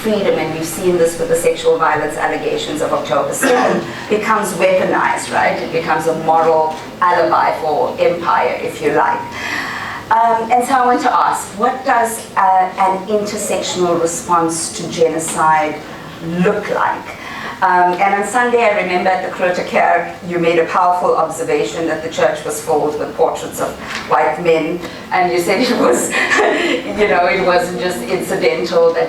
freedom, and we've seen this with the sexual violence allegations of October 7, becomes weaponized, right? It becomes a moral alibi for empire, if you like. And so I want to ask, what does an intersectional response to genocide look like? And on Sunday, I remember at the Recontextualizing, you made a powerful observation that the church was filled with portraits of white men, and you said it was, you know, it wasn't just incidental, that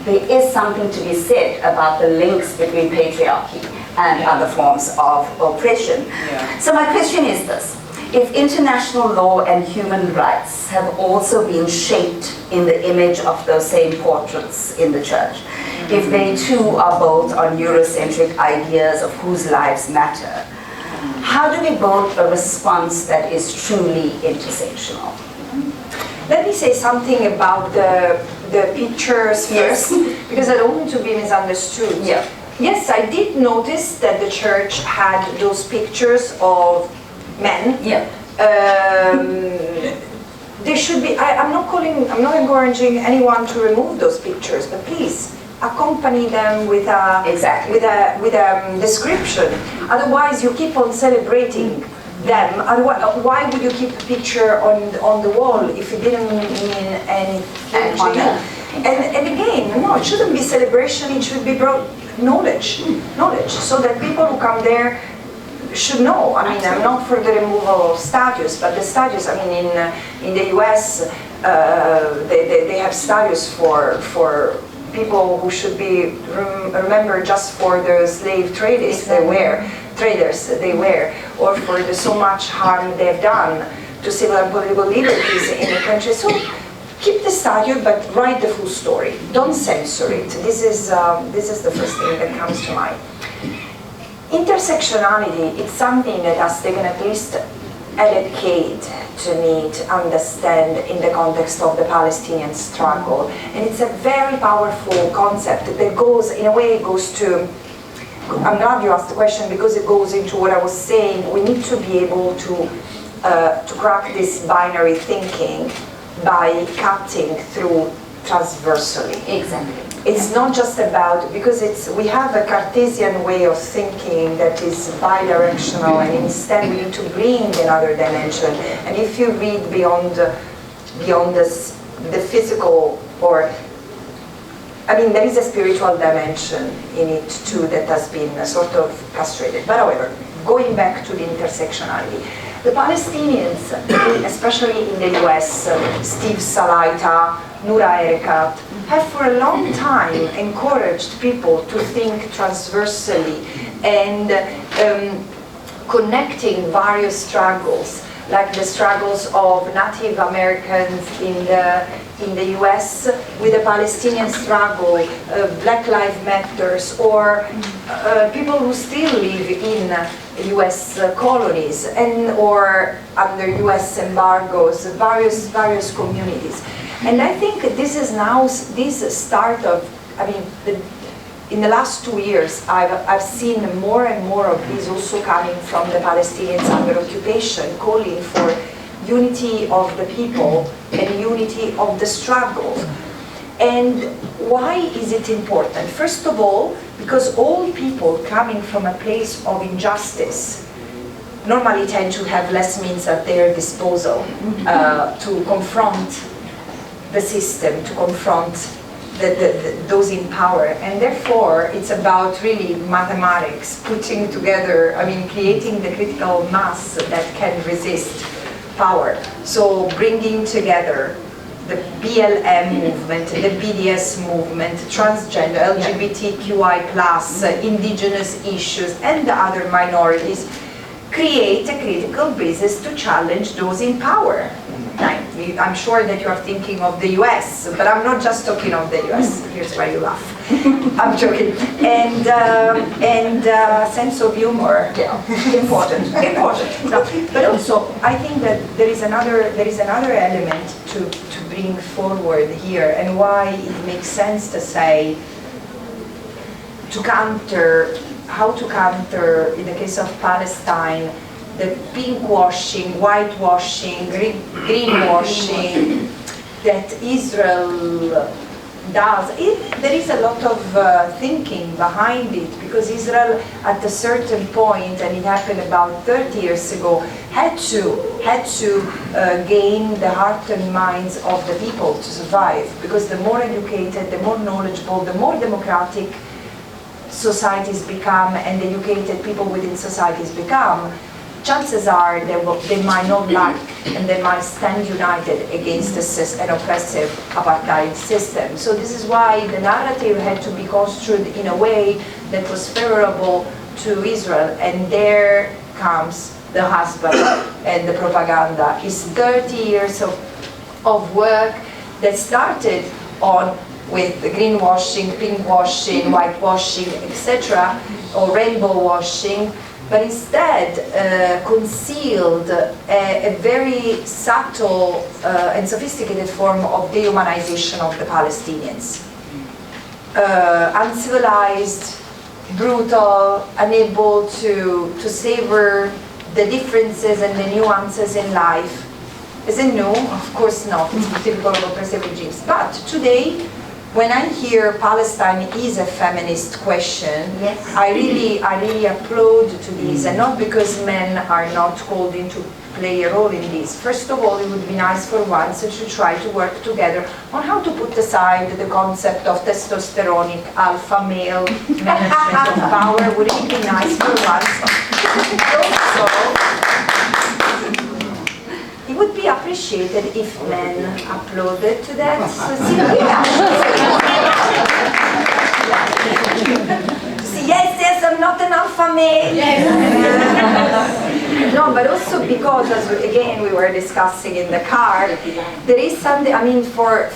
there is something to be said about the links between patriarchy and other forms of oppression. Yeah. So my question is this. If international law and human rights have also been shaped in the image of those same portraits in the church, if they too are built on Eurocentric ideas of whose lives matter, how do we build a response that is truly intersectional? Let me say something about the pictures first, because I don't want to be misunderstood. Yeah. Yes, I did notice that the church had those pictures of men. Yeah. There should be, I'm not encouraging anyone to remove those pictures, but please accompany them with a description. Otherwise you keep on celebrating them. Otherwise, why would you keep a picture on the wall if it didn't mean anything to you? And again, no, it shouldn't be celebration, it should be knowledge, so that people who come there should know. I mean, I'm not for the removal of statues, but the statues, I mean, in the US, they have statues for people who should be remembered just for the slave traders they wear, or for the so much harm they've done to civil and political liberties in the country. So keep the statue, but write the full story. Don't censor it. This is the first thing that comes to mind. Intersectionality, it's something that has taken at least a decade to me to understand in the context of the Palestinian struggle. And it's a very powerful concept that goes, in a way, I'm glad you asked the question, because it goes into what I was saying. We need to be able to crack this binary thinking by cutting through transversally. Exactly. It's not just about, because we have a Cartesian way of thinking that is bidirectional, and instead we need to bring another dimension. And if you read beyond the physical, or, I mean, there is a spiritual dimension in it too that has been sort of castrated. But however, going back to the intersectionality, the Palestinians, especially in the US, Steve Salaita, Noura Erekat, have for a long time encouraged people to think transversally and connecting various struggles, like the struggles of Native Americans in the US with the Palestinian struggle, Black Lives Matters, or people who still live in US colonies or under US embargoes, various communities. And I think this is now this start of, I mean, in the last 2 years, I've seen more and more of this also coming from the Palestinians under occupation, calling for unity of the people and unity of the struggle. And why is it important? First of all, because all people coming from a place of injustice normally tend to have less means at their disposal to confront the system, to confront those in power. And therefore, it's about really mathematics, putting together, I mean, creating the critical mass that can resist power. So bringing together the BLM movement, the BDS movement, transgender, LGBTQI+, indigenous issues, and the other minorities, create a critical basis to challenge those in power. I'm sure that you are thinking of the US, but I'm not just talking of the US. Here's why you laugh. I'm joking. And sense of humor, important. No, but also, I think that there is another element to bring forward here, and why it makes sense to say how to counter, in the case of Palestine, the pinkwashing, whitewashing, greenwashing that Israel does. There is a lot of thinking behind it, because Israel at a certain point, and it happened about 30 years ago, had to gain the heart and minds of the people to survive, because the more educated, the more knowledgeable, the more democratic societies become, and educated people within societies become, chances are they might not like, and they might stand united against an oppressive apartheid system. So this is why the narrative had to be construed in a way that was favorable to Israel, and there comes the husband and the propaganda. It's 30 years of work that started with the greenwashing, pinkwashing, whitewashing, etc., or rainbow washing, but instead concealed a very subtle and sophisticated form of dehumanization of the Palestinians. Uncivilized, brutal, unable to savor the differences and the nuances in life. Is it no? Of course not. It's typical of oppressive regimes. But today, when I hear Palestine is a feminist question, yes, I really applaud to this, and not because men are not called in to play a role in this. First of all, it would be nice for once to try to work together on how to put aside the concept of testosteronic alpha male management of power. Would it be nice for once? Also, it would be appreciated if men applauded to that. Yes, I'm not an alpha male. No, but also because, as again we were discussing in the car, there is something. I mean, for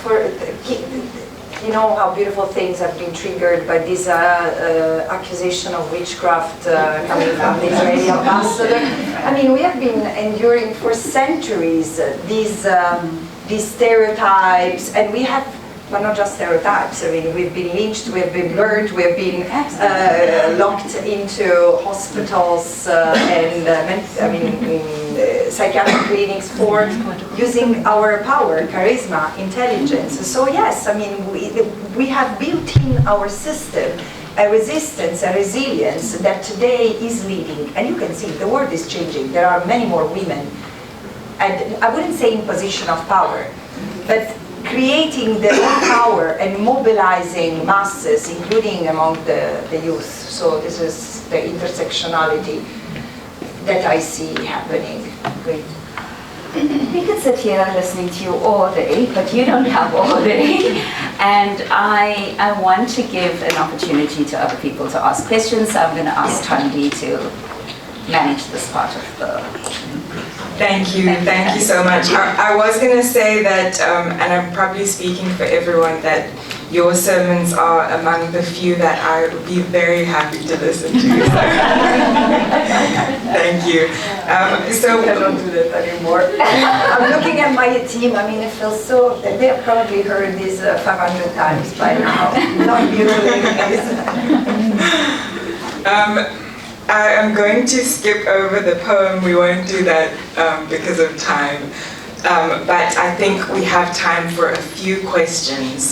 you know how beautiful things have been triggered by this accusation of witchcraft coming from the Israeli ambassador. I mean, we have been enduring for centuries these stereotypes, and we have, but not just stereotypes. I mean, we've been lynched, we have been burnt, we have been locked into hospitals psychiatric clinics for using our power, charisma, intelligence. So yes, I mean, we have built in our system a resistance, a resilience that today is leading. And you can see the world is changing. There are many more women, and I wouldn't say in position of power, but creating their own power and mobilizing masses, including among the youth. So this is the intersectionality that I see happening. Great. We could sit here listening to you all day, but you don't have all day. And I want to give an opportunity to other people to ask questions. So I'm going to ask Tanvi to manage this part of the... Thank you so much. I was going to say that, and I'm probably speaking for everyone, that your sermons are among the few that I would be very happy to listen to. Thank you. So I don't do that anymore. I'm looking at my team. I mean, it feels so. They have probably heard this 500 times by now. Not usually. I am going to skip over the poem. We won't do that because of time. But I think we have time for a few questions.